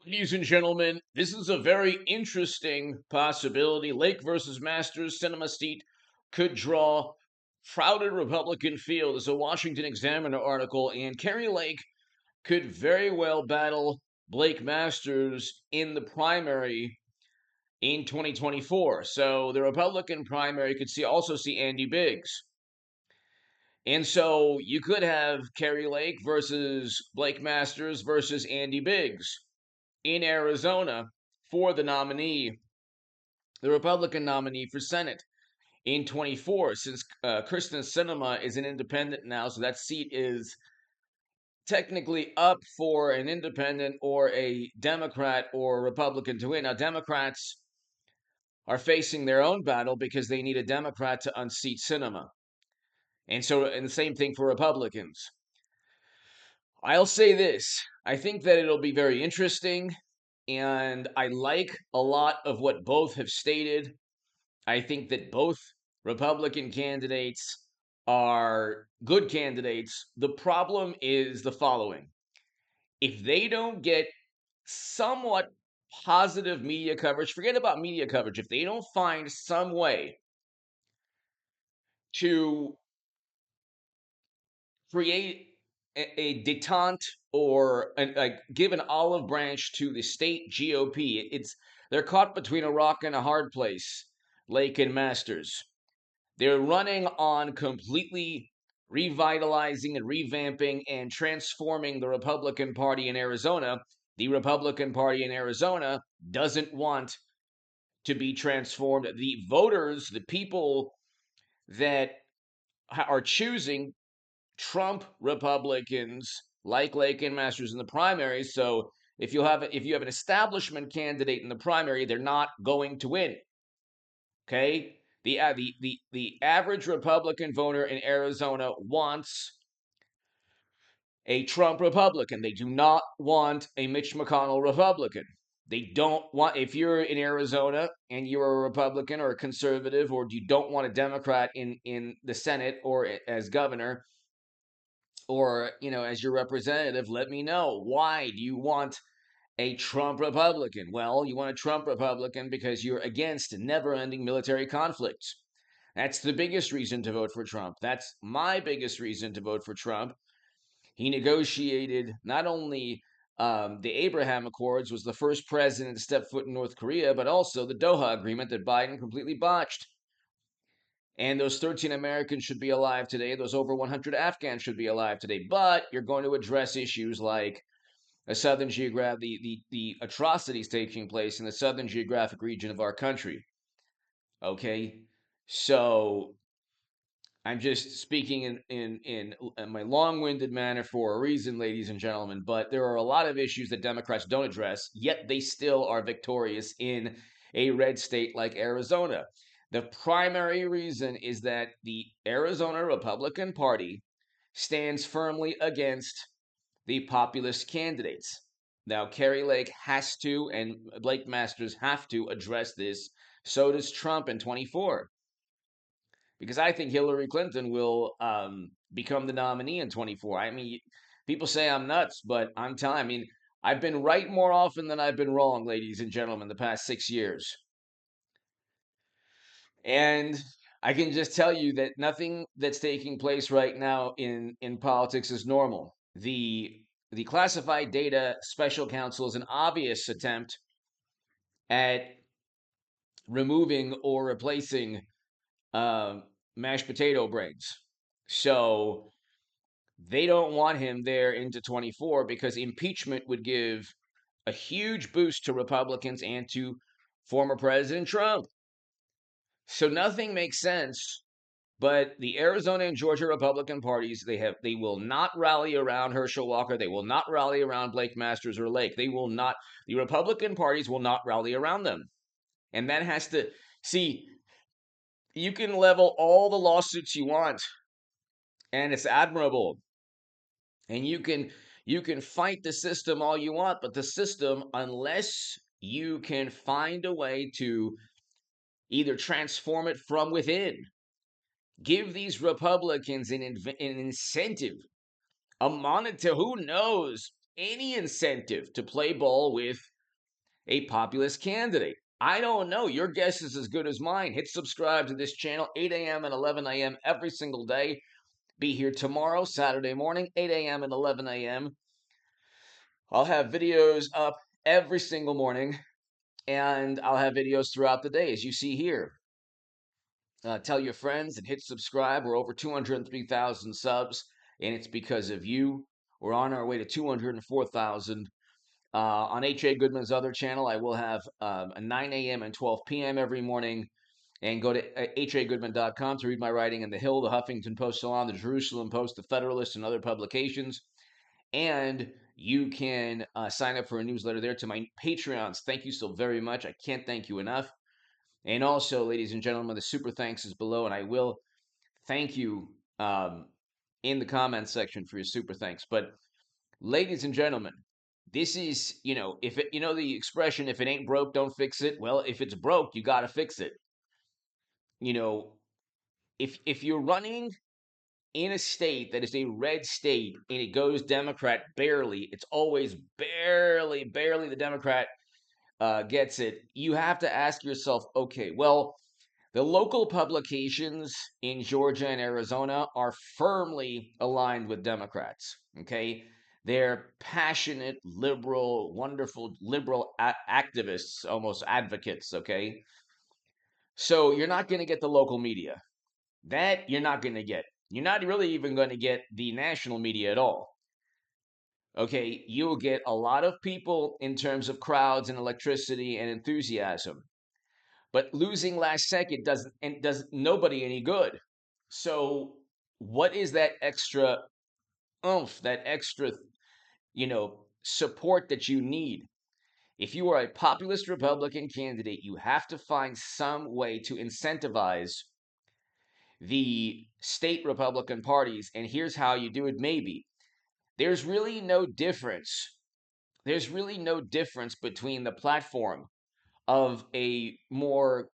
Ladies and gentlemen, this is a very interesting possibility. Lake versus Masters, Sinema seat could draw crowded Republican field. There's a Washington Examiner article, and Kerry Lake could very well battle Blake Masters in the primary in 2024. So the Republican primary could also see Andy Biggs. And so you could have Kerry Lake versus Blake Masters versus Andy Biggs in Arizona for the Republican nominee for Senate in 24, since Kristen Sinema is an independent now, so that seat is technically up for an independent or a Democrat or Republican to win. Now, Democrats are facing their own battle because they need a Democrat to unseat Sinema. And the same thing for Republicans. I'll say this. I think that it'll be very interesting, and I like a lot of what both have stated. I think that both Republican candidates are good candidates. The problem is the following: if they don't get somewhat positive media coverage, forget about media coverage, if they don't find some way to create a detente or give an olive branch to the state GOP. They're caught between a rock and a hard place, Lake and Masters. They're running on completely revitalizing and revamping and transforming the Republican Party in Arizona. The Republican Party in Arizona doesn't want to be transformed. The voters, the people that are choosing Trump Republicans like Lake and Masters in the primaries. So if you have an establishment candidate in the primary, they're not going to win. Okay, the average Republican voter in Arizona wants a Trump Republican. They do not want a Mitch McConnell Republican. They don't want, if you're in Arizona and you're a Republican or a conservative, or you don't want a Democrat in the Senate or as governor, or as your representative, let me know, why do you want a Trump Republican? Well, you want a Trump Republican because you're against never-ending military conflicts. That's the biggest reason to vote for Trump. That's my biggest reason to vote for Trump. He negotiated not only the Abraham Accords, was the first president to step foot in North Korea, but also the Doha Agreement that Biden completely botched. And those 13 Americans should be alive today. Those over 100 Afghans should be alive today. But you're going to address issues like the atrocities taking place in the southern geographic region of our country. Okay, so I'm just speaking in my long-winded manner for a reason, ladies and gentlemen. But there are a lot of issues that Democrats don't address, yet they still are victorious in a red state like Arizona. The primary reason is that the Arizona Republican Party stands firmly against the populist candidates. Now, Kerry Lake has to, and Blake Masters have to address this. So does Trump in 24, because I think Hillary Clinton will become the nominee in 24. I mean, people say I'm nuts, but I'm telling. I mean, I've been right more often than I've been wrong, ladies and gentlemen, the past 6 years. And I can just tell you that nothing that's taking place right now in politics is normal. The classified data special counsel is an obvious attempt at removing or replacing mashed potato brains. So they don't want him there into 24 because impeachment would give a huge boost to Republicans and to former President Trump. So nothing makes sense. But the Arizona and Georgia Republican parties, they will not rally around Herschel Walker. They will not rally around Blake Masters or Lake. They will not, the Republican parties will not rally around them. And that has to, see, you can level all the lawsuits you want, and it's admirable. And you can fight the system all you want, but the system, unless you can find a way to either transform it from within, give these Republicans an incentive, a monitor, who knows? any incentive to play ball with a populist candidate. I don't know. Your guess is as good as mine. Hit subscribe to this channel, 8 a.m. and 11 a.m. every single day. Be here tomorrow, Saturday morning, 8 a.m. and 11 a.m. I'll have videos up every single morning, and I'll have videos throughout the day, as you see here. Tell your friends and hit subscribe. We're over 203,000 subs, and it's because of you. We're on our way to 204,000. On H.A. Goodman's other channel, I will have a 9 a.m. and 12 p.m. every morning. And go to hagoodman.com to read my writing in The Hill, the Huffington Post Salon, the Jerusalem Post, the Federalist, and other publications. And you can sign up for a newsletter there to my Patreons. Thank you so very much. I can't thank you enough. And also, ladies and gentlemen, the super thanks is below, and I will thank you in the comments section for your super thanks. But, ladies and gentlemen, this is, if it, the expression, if it ain't broke, don't fix it. Well, if it's broke, you got to fix it. You know, if you're running in a state that is a red state and it goes Democrat barely, it's always barely the Democrat gets it. You have to ask yourself, okay, well, the local publications in Georgia and Arizona are firmly aligned with Democrats. Okay, they're passionate, liberal, wonderful liberal activists, almost advocates. Okay, so you're not going to get the local media. That you're not going to get. You're not really even going to get the national media at all. Okay, you'll get a lot of people in terms of crowds and electricity and enthusiasm. But losing last second does nobody any good. So what is that extra oomph, that extra, support that you need? If you are a populist Republican candidate, you have to find some way to incentivize the state Republican parties. And here's how you do it, maybe. There's really no difference. There's really no difference between the platform of a more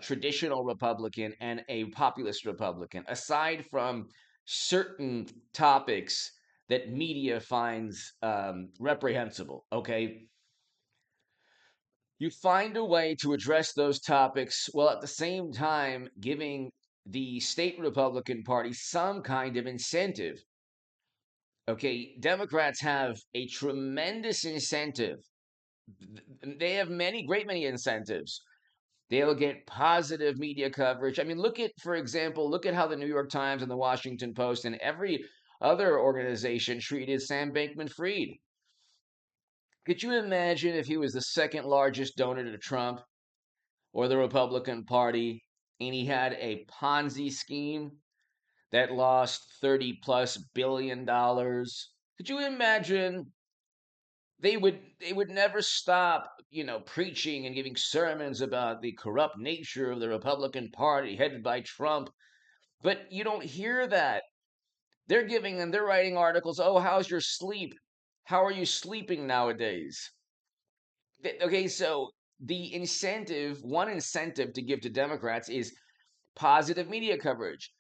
traditional Republican and a populist Republican, aside from certain topics that media finds reprehensible. Okay, you find a way to address those topics while at the same time giving the state Republican Party some kind of incentive. Okay, Democrats have a tremendous incentive. They have great many incentives. They'll get positive media coverage. I mean, for example, look at how the New York Times and the Washington Post and every other organization treated Sam Bankman-Fried. Could you imagine if he was the second largest donor to Trump or the Republican Party and he had a Ponzi scheme that lost 30 plus $billion? Could you imagine they would never stop, preaching and giving sermons about the corrupt nature of the Republican Party headed by Trump. But you don't hear that. They're writing articles. Oh, how's your sleep? How are you sleeping nowadays? Okay, so one incentive to give to Democrats is positive media coverage.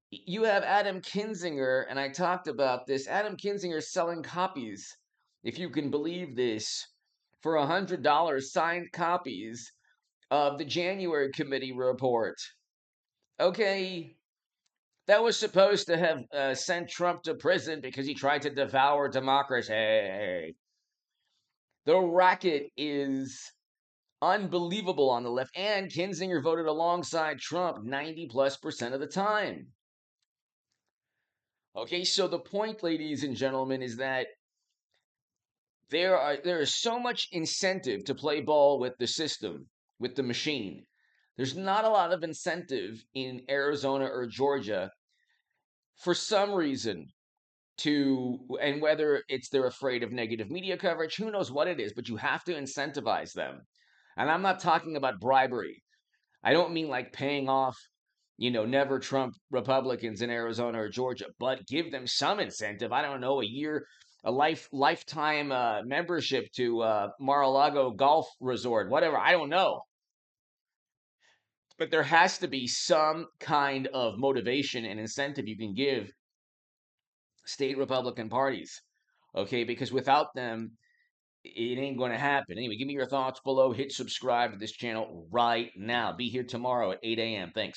You have Adam Kinzinger, and I talked about this. Adam Kinzinger selling copies, if you can believe this, for $100, signed copies of the January committee report. Okay, that was supposed to have sent Trump to prison because he tried to devour democracy. The racket is unbelievable on the left, and Kinzinger voted alongside Trump 90+% of the time. Okay, so the point, ladies and gentlemen, is that there is so much incentive to play ball with the system, with the machine. There's not a lot of incentive in Arizona or Georgia for some reason and whether it's they're afraid of negative media coverage, who knows what it is, but you have to incentivize them. And I'm not talking about bribery. I don't mean like paying off, never Trump Republicans in Arizona or Georgia, but give them some incentive. I don't know, a lifetime membership to Mar-a-Lago Golf Resort, whatever. I don't know. But there has to be some kind of motivation and incentive you can give state Republican parties. Okay, because without them, it ain't going to happen. Anyway, give me your thoughts below. Hit subscribe to this channel right now. Be here tomorrow at 8 a.m. Thanks.